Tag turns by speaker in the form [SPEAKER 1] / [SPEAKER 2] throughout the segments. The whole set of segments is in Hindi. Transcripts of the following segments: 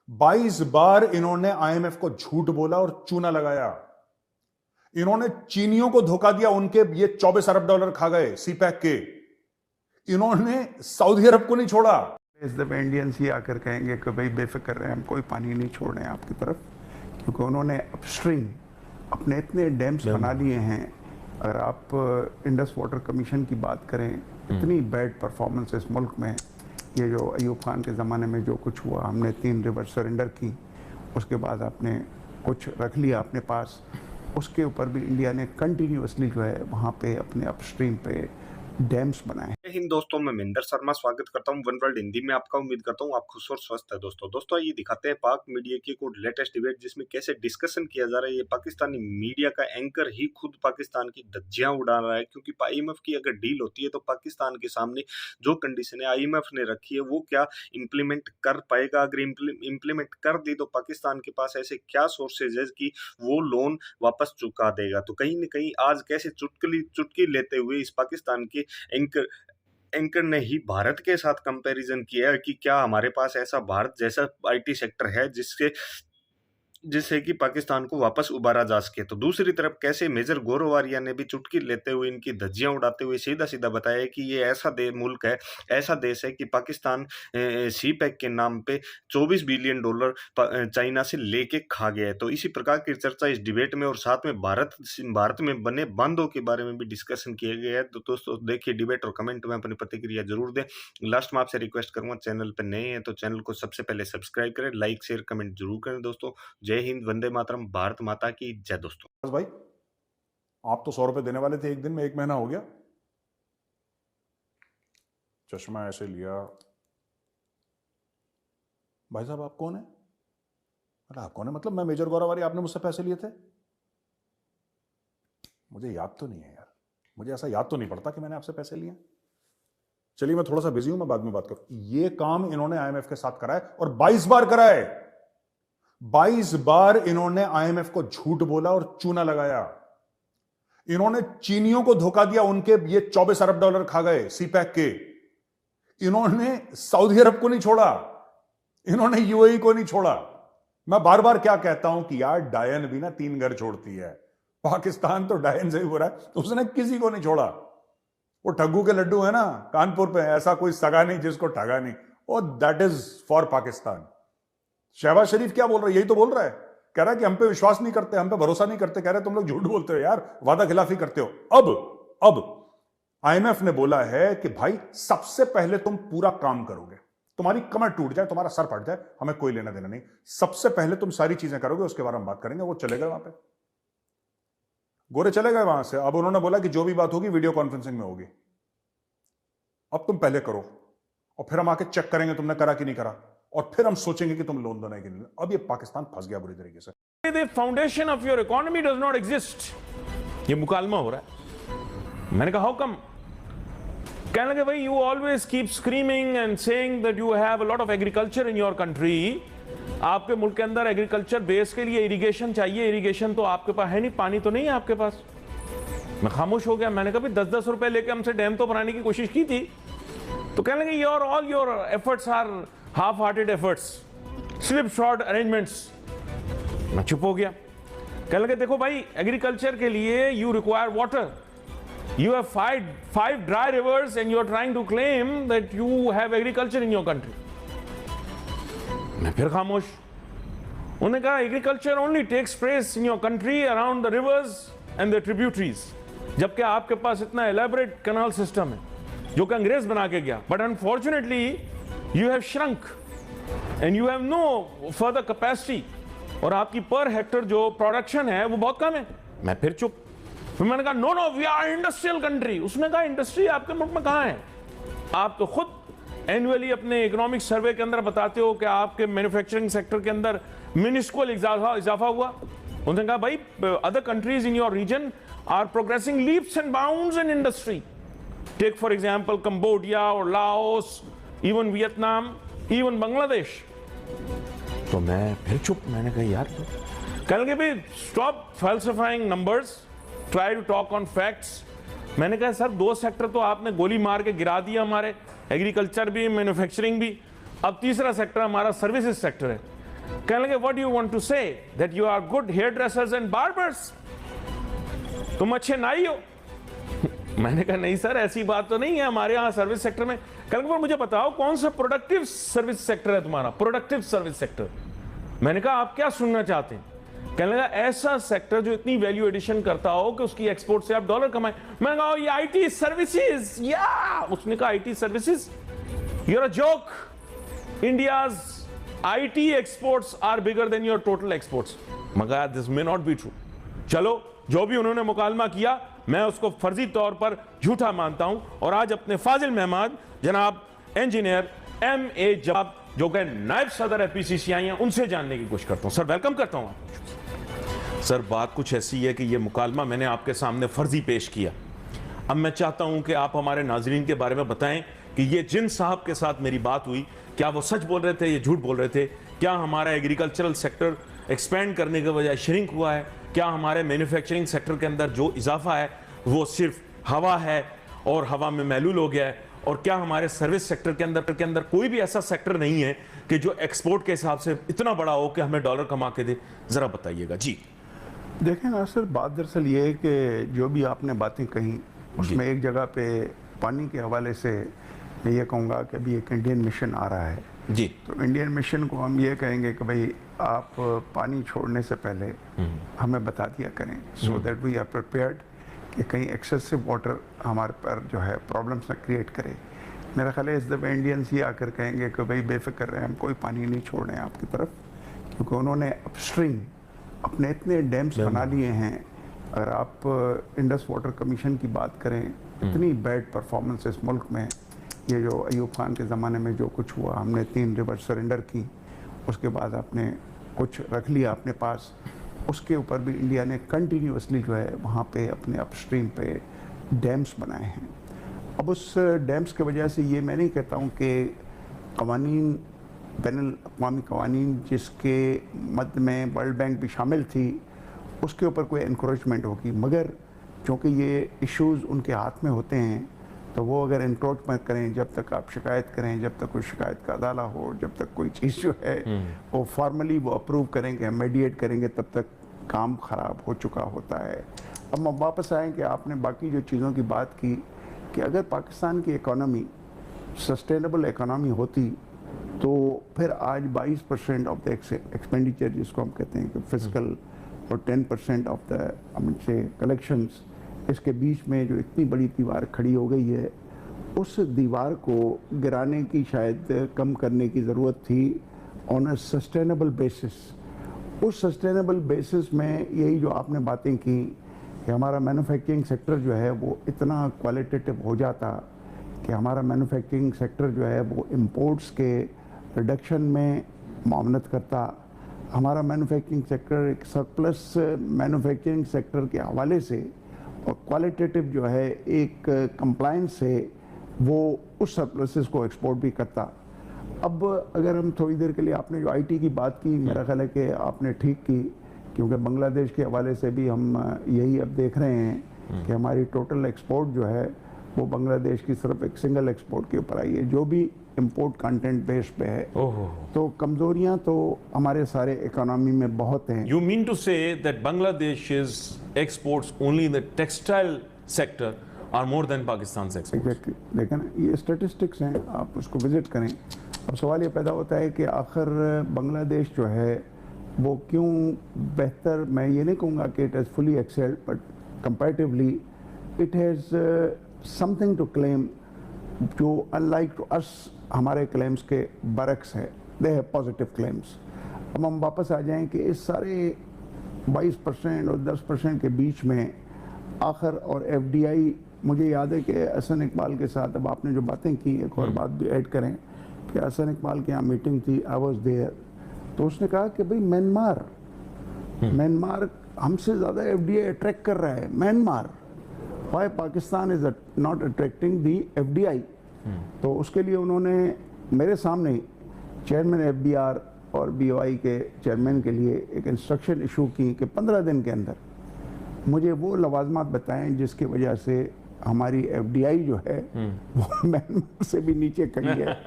[SPEAKER 1] 22 बार इन्होंने आईएमएफ को झूठ बोला और चूना लगाया। इन्होंने चीनियों को धोखा दिया, उनके ये 24 अरब डॉलर खा गए सीपैक के। इन्होंने सऊदी अरब को नहीं छोड़ा।
[SPEAKER 2] इस दफे इंडियंस ही आकर कहेंगे कि भाई बेफिक्र रहे, हम कोई पानी नहीं छोड़ रहे हैं आपकी तरफ, क्योंकि उन्होंने अपस्ट्रीम अपने इतने डैम्स बना लिए हैं। अगर आप इंडस वाटर कमीशन की बात करें, इतनी बैड परफॉर्मेंस इस मुल्क में, ये जो अयूब खान के ज़माने में जो कुछ हुआ, हमने 3 रिवर सरेंडर की, उसके बाद आपने कुछ रख लिया अपने पास, उसके ऊपर भी इंडिया ने कंटिन्यूसली जो है वहाँ पे अपने अपस्ट्रीम पे डैम्स बनाए।
[SPEAKER 3] हिंद दोस्तों, मैं महेंद्र शर्मा स्वागत करता हूं वन वर्ल्ड हिंदी में आपका। उम्मीद करता हूं आप खुश और स्वस्थ है। दोस्तों ये दिखाते हैं पाक मीडिया की कुछ लेटेस्ट डिबेट, जिसमें कैसे डिस्कशन किया जा रहा है। ये पाकिस्तानी मीडिया का एंकर ही खुद पाकिस्तान की धज्जियां उड़ा रहा है, क्योंकि आईएमएफ की अगर डील होती है तो पाकिस्तान के सामने जो कंडीशन है आईएमएफ ने रखी है वो क्या इम्प्लीमेंट कर पाएगा। अगर इम्प्लीमेंट कर दी तो पाकिस्तान के पास ऐसे क्या सोर्सेज है कि वो लोन वापस चुका देगा। तो कहीं ना कहीं आज कैसे चुटकी लेते हुए इस पाकिस्तान के एंकर ने ही भारत के साथ कंपैरिजन किया है कि क्या हमारे पास ऐसा भारत जैसा आईटी सेक्टर है जिससे कि पाकिस्तान को वापस उबारा जा सके। तो दूसरी तरफ कैसे मेजर गौरव आर्या ने भी चुटकी लेते हुए, इनकी धज्जियां उड़ाते हुए सीधा सीधा बताया कि ये ऐसा मुल्क है, ऐसा देश है कि पाकिस्तान सी पैक के नाम पे 24 बिलियन डॉलर चाइना से लेके खा गया है। तो इसी प्रकार की चर्चा इस डिबेट में, और साथ में भारत में बने बांधों के बारे में भी डिस्कशन किया गया है। तो दोस्तों देखिए डिबेट और कमेंट में अपनी प्रतिक्रिया जरूर दें। लास्ट में आपसे रिक्वेस्ट करूंगा, चैनल पर नए हैं तो चैनल को सबसे पहले सब्सक्राइब करें, लाइक शेयर कमेंट जरूर करें। दोस्तों जय हिंद, वंदे मातरम, भारत माता की जय। दोस्तों
[SPEAKER 1] भाई आप तो 100 रुपए देने वाले थे एक दिन में, 1 महीना हो गया। चश्मा ऐसे लिया। भाई साहब आप कौन है? अरे आप कौन है मतलब? मैं मेजर गौरव आर्या, आपने मुझसे पैसे लिए थे? मुझे याद तो नहीं है यार, मुझे ऐसा याद तो नहीं पड़ता कि मैंने आपसे पैसे लिए। चलिए मैं थोड़ा सा बिजी हूं, मैं बाद में बात करूं। ये काम इन्होंने आईएमएफ के साथ करा है और 22 बार करा है। 22 बार इन्होंने आईएमएफ को झूठ बोला और चूना लगाया। इन्होंने चीनियों को धोखा दिया, उनके ये 24 अरब डॉलर खा गए सीपैक के। इन्होंने सऊदी अरब को नहीं छोड़ा, इन्होंने यूएई को नहीं छोड़ा। मैं बार बार क्या कहता हूं कि यार डायन भी ना 3 घर छोड़ती है। पाकिस्तान तो डायन से भी बुरा है, तो उसने किसी को नहीं छोड़ा। वो ठग्गू के लड्डू है ना कानपुर पे, ऐसा कोई सगा नहीं जिसको ठगा नहीं। और that is for Pakistan. Shahbaz Sharif क्या बोल रहा है? यही तो बोल रहा है, कह रहा है कि हम पे विश्वास नहीं करते, हम पे भरोसा नहीं करते। कह रहे तुम लोग झूठ बोलते हो यार, वादा खिलाफी करते हो। अब आईएमएफ ने बोला है कि भाई सबसे पहले तुम पूरा काम करोगे, तुम्हारी कमर टूट जाए, तुम्हारा सर फट जाए, हमें कोई लेना देना नहीं। सबसे पहले तुम सारी चीजें करोगे, उसके बारे में बात करेंगे। वो चले गए वहां पे, गोरे चले गए वहां से। अब उन्होंने बोला कि जो भी बात होगी वीडियो कॉन्फ्रेंसिंग में होगी। अब तुम पहले करो और फिर हम आके चेक करेंगे तुमने करा कि नहीं करा, और फिर हम सोचेंगे कि तुम लोन देना है कि नहीं। अब ये पाकिस्तान फंस गया बुरी तरीके से।
[SPEAKER 4] The foundation of your economy does not exist. ये मुकालमा हो रहा है। मैंने कहा हाउ कम? कहने लगे भाई you always keep screaming and saying that you have a lot of agriculture in your country. आपके मुल्क के अंदर एग्रीकल्चर बेस के लिए इरिगेशन चाहिए। इरिगेशन तो आपके पास है नहीं, पानी तो नहीं है आपके पास। मैं खामोश हो गया। मैंने कहा भाई 10-10 रुपए लेके हमसे डैम तो बनाने की कोशिश की थी। तो कहने लगे all your efforts are half-hearted efforts, slip-shod arrangements। मैं चुप हो गया। कहने लगे देखो भाई एग्रीकल्चर के लिए you require water. You have five dry rivers and you are trying to claim that you have agriculture in your country. मैं फिर खामोश। उन्होंने कहा agriculture only takes place in your country around the rivers and the tributaries. जबकि आपके पास इतना elaborate canal system है जो कि अंग्रेज बना के गया। But unfortunately you have shrunk and you have no further capacity, और आपकी पर हेक्टर जो प्रोडक्शन है वो बहुत कम है। मैं फिर चुप। फिर मैंने कहा no we are industrial country. उसने कहा इंडस्ट्री आपके मुल्क में कहाँ है? आप तो खुद एनुअली अपने इकोनॉमिक सर्वे के अंदर बताते हो कि आपके मैन्युफैक्चरिंग सेक्टर के अंदर मिनिस्कुअल इजाफा हुआ। उन्होंने कहा भाई other countries in your region are progressing leaps and bounds in industry. Take for example Cambodia और Laos, even Vietnam, even Bangladesh. तो मैं फिर चुप। मैंने कहा यार, कहने लगे भाई stop falsifying numbers, try to talk on facts. मैंने कहा सर 2 सेक्टर तो आपने गोली मार के गिरा दिया हमारे, एग्रीकल्चर भी मैन्युफैक्चरिंग भी। अब तीसरा सेक्टर हमारा सर्विसेज सेक्टर है। कहने लगे what you want to say that you are good hairdressers and barbers, तुम अच्छे नाई हो। मैंने कहा नहीं सर, ऐसी बात तो नहीं है हमारे यहाँ सर्विस सेक्टर में। कहने लगे मुझे बताओ कौन सा प्रोडक्टिव सर्विस सेक्टर है तुम्हारा, प्रोडक्टिव सर्विस सेक्टर। मैंने कहा आप क्या सुनना चाहते हैं। कहने लगा ऐसा सेक्टर जो इतनी वैल्यू एडिशन करता हो कि उसकी एक्सपोर्ट से आप डॉलर कमाए। मैंने कहा ये आईटी सर्विसेज। या उसने कहा IT services, you are a joke, India's IT exports are bigger than your total exports. मगर this may not be true. चलो जो भी उन्होंने मुकालमा किया मैं उसको फर्जी तौर पर झूठा मानता हूं, और आज अपने फाजिल मेहमान जनाब इंजीनियर M.A. जवाब जो कि नायब सदर है PCCI हैं, उनसे जानने की कोशिश करता हूं। सर वेलकम करता हूं आपको। सर बात कुछ ऐसी है कि ये मुकालमा मैंने आपके सामने फर्जी पेश किया। अब मैं चाहता हूं कि आप हमारे नाजरीन के बारे में बताएं कि ये जिन साहब के साथ मेरी बात हुई, क्या वो सच बोल रहे थे या झूठ बोल रहे थे? क्या हमारा एग्रीकल्चरल सेक्टर एक्सपेंड करने के बजाय श्रिंक हुआ है? क्या हमारे मैन्युफैक्चरिंग सेक्टर के अंदर जो इजाफा है वो सिर्फ हवा है और हवा में महलूल हो गया है? और क्या हमारे सर्विस सेक्टर के अंदर कोई भी ऐसा सेक्टर नहीं है कि जो एक्सपोर्ट के हिसाब से इतना बड़ा हो कि हमें डॉलर कमा के दे? जरा बताइएगा जी।
[SPEAKER 2] देखें नासिर, बात दरअसल ये है कि जो भी आपने बातें कही उसमें एक जगह पे पानी के हवाले से मैं ये कहूँगा कि अभी एक इंडियन मिशन आ रहा है
[SPEAKER 4] जी।
[SPEAKER 2] तो इंडियन मिशन को हम ये कहेंगे कि भाई आप पानी छोड़ने से पहले हमें बता दिया करें, so that we are prepared कि कहीं एक्सेसिव वाटर हमारे पर जो है प्रॉब्लम्स ना क्रिएट करे। मेरा ख्याल है इस दफ़े इंडियंस ये आकर कहेंगे कि भाई बेफिक्र रहे, हम कोई पानी नहीं छोड़ रहे हैं आपकी तरफ, क्योंकि उन्होंने अपस्ट्रीम अपने इतने डैम्स बना लिए हैं। अगर आप इंडस वाटर कमीशन की बात करें, इतनी बैड परफॉर्मेंस इस मुल्क में, ये जो अयूब खान के ज़माने में जो कुछ हुआ, हमने 3 रिवर सरेंडर की, उसके बाद आपने कुछ रख लिया अपने पास, उसके ऊपर भी इंडिया ने कंटिन्यूसली जो है वहाँ पे अपने अपस्ट्रीम पे डैम्स बनाए हैं। अब उस डैम्स की वजह से ये मैं नहीं कहता हूँ कि कवानीन, बैनुल अक़वामी कवानीन जिसके मद में वर्ल्ड बैंक भी शामिल थी, उसके ऊपर कोई इनक्रोचमेंट होगी, मगर चूँकि ये इश्यूज़ उनके हाथ में होते हैं तो वो अगर इंक्रोचमेंट करें, जब तक आप शिकायत करें, जब तक कोई शिकायत का अदाला हो, जब तक कोई चीज़ जो है वो फॉर्मली वो अप्रूव करेंगे, मेडिएट करेंगे, तब तक काम ख़राब हो चुका होता है। अब हम वापस आएँ कि आपने बाकी जो चीज़ों की बात की कि अगर पाकिस्तान की इकॉनमी सस्टेनेबल इकॉनमी होती तो फिर आज 22% ऑफ द एक्सपेंडिचर जिसको हम कहते हैं कि फिजिकल और 10% ऑफ द से कलेक्शंस, इसके बीच में जो इतनी बड़ी दीवार खड़ी हो गई है, उस दीवार को गिराने की शायद कम करने की ज़रूरत थी ऑन अ सस्टेनेबल बेसिस। उस सस्टेनेबल बेसिस में यही जो आपने बातें की कि हमारा मैन्युफैक्चरिंग सेक्टर जो है वो इतना क्वालिटेटिव हो जाता कि हमारा मैन्युफैक्चरिंग सेक्टर जो है वो इंपोर्ट्स के रिडक्शन में मामलत करता। हमारा मैन्युफैक्चरिंग सेक्टर एक सरप्लस मैन्युफैक्चरिंग सेक्टर के हवाले से और क्वालिटेटिव जो है एक कंप्लायंस से वो उस सरप्लसेस को एक्सपोर्ट भी करता। अब अगर हम थोड़ी देर के लिए, आपने जो आईटी की बात की, मेरा ख्याल है कि आपने ठीक की, क्योंकि बांग्लादेश के हवाले से भी हम यही अब देख रहे हैं कि हमारी टोटल एक्सपोर्ट जो है वो बांग्लादेश की सिर्फ एक सिंगल एक्सपोर्ट के ऊपर आई है, जो भी इंपोर्ट कंटेंट बेस पे है। तो कमजोरियां तो हमारे सारे इकोनॉमी में बहुत हैं।
[SPEAKER 4] You mean to say that Bangladesh's exports only in the textile sector are more than Pakistan's exports?
[SPEAKER 2] Exactly. लेकिन ये स्टेटिस्टिक्स हैं, आप उसको विजिट करें। अब सवाल ये पैदा होता है कि आखिर बांग्लादेश जो है वो क्यों बेहतर, मैं ये नहीं कहूँगा कि it has fully excelled, but comparatively it has something to claim जो अनलाइक टू अस हमारे क्लेम्स के बरक्स है। They have positive claims. अब हम वापस आ जाएं कि इस सारे 22% और 10% के बीच में आखिर और FDI, मुझे याद है कि हसन इकबाल के साथ, अब आपने जो बातें की, एक और बात भी ऐड करें कि हसन इकबाल के यहाँ मीटिंग थी, आई वाज देयर, तो उसने कहा कि भाई म्यांमार हमसे ज़्यादा FDI अट्रैक्ट कर रहा है। Myanmar, why Pakistan is not attracting the FDI? तो उसके लिए उन्होंने मेरे सामने चेयरमैन FBR और BOI के चेयरमैन के लिए एक इंस्ट्रक्शन इशू की कि 15 दिन के अंदर मुझे वो लवाजमात बताएं जिसकी वजह से हमारी FDI जो है वो म्यांमार से भी नीचे खड़ी है।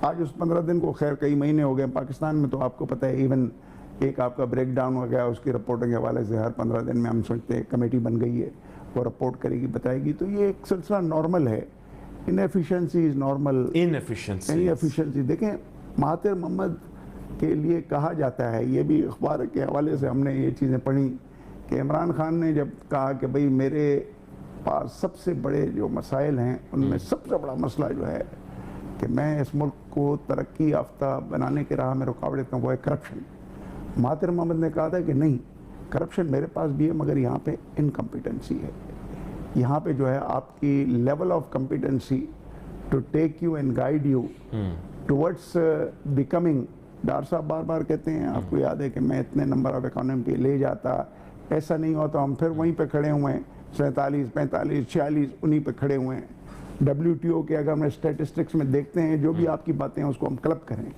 [SPEAKER 2] आज उस 15 दिन को खैर कई महीने हो गए। पाकिस्तान में तो आपको पता है इवन एक आपका ब्रेक डाउन हो गया, उसकी रिपोर्टिंग के हवाले से हर 15 दिन में हम सोचते हैं कमेटी बन गई है, वो रिपोर्ट करेगी, बताएगी। तो ये एक सिलसिला नॉर्मल है। Inefficiency is normal. इनएफिशिएंसी देखें, महातिर मोहम्मद के लिए कहा जाता है, ये भी अखबार के हवाले से हमने ये चीज़ें पढ़ी कि इमरान खान ने जब कहा कि भाई मेरे पास सबसे बड़े जो मसाइल हैं उनमें सबसे बड़ा मसला जो है कि मैं इस मुल्क को तरक्की याफ्ता बनाने की राह में रुकावट देता हूँ, वो है करप्शन। महातिर मोहम्मद ने कहा था कि नहीं, करप्शन मेरे पास भी है मगर यहाँ पे इनकम्पिटेंसी है। यहाँ पे जो है आपकी level of competency to take you and guide you towards becoming. Dar साहब बार बार कहते हैं, आपको याद है कि मैं इतने नंबर ऑफ इकोनॉमी पे ले जाता, ऐसा नहीं होता, हम फिर वहीं पे खड़े हुए हैं 47, 45, 46 उन्हीं पे खड़े हुए हैं। WTO के अगर हम स्टैटिस्टिक्स में देखते हैं, जो भी आपकी बातें हैं उसको हम क्लब करें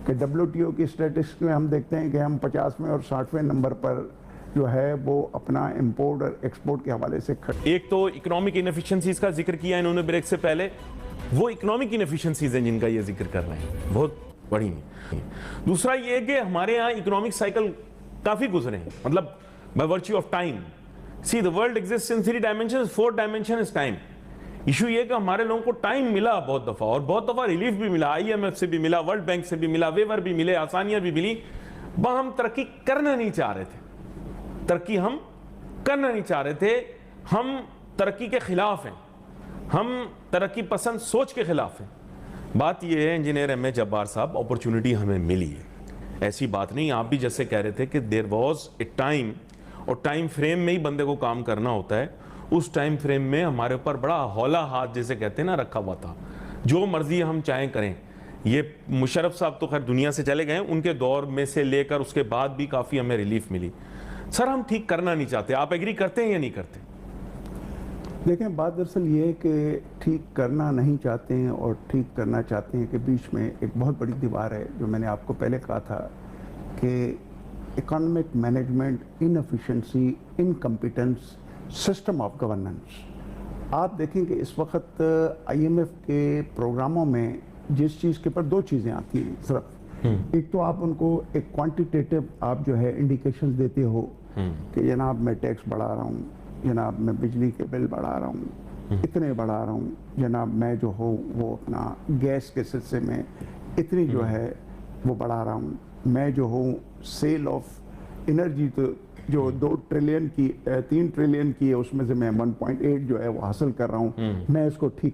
[SPEAKER 2] कि WTO की स्टैटिस्टिक्स में हम देखते हैं कि हम 50वें और 60वें नंबर पर जो है वो अपना इंपोर्ट और एक्सपोर्ट के हवाले से खड़े।
[SPEAKER 4] एक तो इकोनॉमिक इनएफिशिएंसीज का जिक्र किया इन्होंने ब्रेक से पहले, वो इकोनॉमिक इनएफिशिएंसीज हैं जिनका ये जिक्र कर रहे हैं, बहुत बड़ी नहीं। दूसरा ये कि हमारे यहाँ इकोनॉमिक साइकिल काफी गुजरे हैं, मतलब by virtue of time. See the world exist in 3 dimensions, 4th dimension is time. Issue ये कि हमारे लोगों को टाइम मिला बहुत दफा, और बहुत दफा रिलीफ भी मिला, IMF से भी मिला, वर्ल्ड बैंक से भी मिला, वेवर भी मिले, आसानियां भी मिली, वह हम तरक्की करना नहीं चाह रहे थे। तरक्की हम करना नहीं चाह रहे थे, हम तरक्की के खिलाफ हैं, हम तरक्की पसंद सोच के खिलाफ हैं। बात यह है इंजीनियर M.A. जब्बार साहब, अपॉर्चुनिटी हमें मिली है, ऐसी बात नहीं। आप भी जैसे कह रहे थे कि देयर वाज ए टाइम, और टाइम फ्रेम में ही बंदे को काम करना होता है। उस टाइम फ्रेम में हमारे ऊपर बड़ा हौला हाथ जैसे कहते हैं ना रखा हुआ था, जो मर्जी हम चाहें करें। ये मुशर्रफ साहब तो खैर दुनिया से चले गए, उनके दौर में से लेकर उसके बाद भी काफ़ी हमें रिलीफ मिली। सर हम ठीक करना नहीं चाहते, आप एग्री करते हैं या नहीं करते?
[SPEAKER 2] देखें, बात दरअसल ये है कि ठीक करना नहीं चाहते हैं और ठीक करना चाहते हैं के बीच में एक बहुत बड़ी दीवार है। जो मैंने आपको पहले कहा था कि economic management, inefficiency, incompetence, system of governance. आप देखें कि इस वक्त IMF के प्रोग्रामों में जिस चीज़ के ऊपर 2 चीज़ें आती हैं सिर्फ, एक तो आप उनको एक क्वांटिटेटिव आप जो है इंडिकेशंस देते हो कि जनाब मैं टैक्स बढ़ा रहा हूँ, जनाब मैं बिजली के बिल बढ़ा रहा हूँ, इतने बढ़ा रहा हूँ, जनाब मैं जो हो वो अपना गैस के सिलसिले में इतनी जो है वो बढ़ा रहा हूँ, मैं जो हूँ सेल ऑफ एनर्जी तो जो 2 ट्रिलियन की 3 ट्रिलियन की है उसमें से मैं 1.8 जो है वो हासिल कर रहा हूँ, मैं इसको ठीक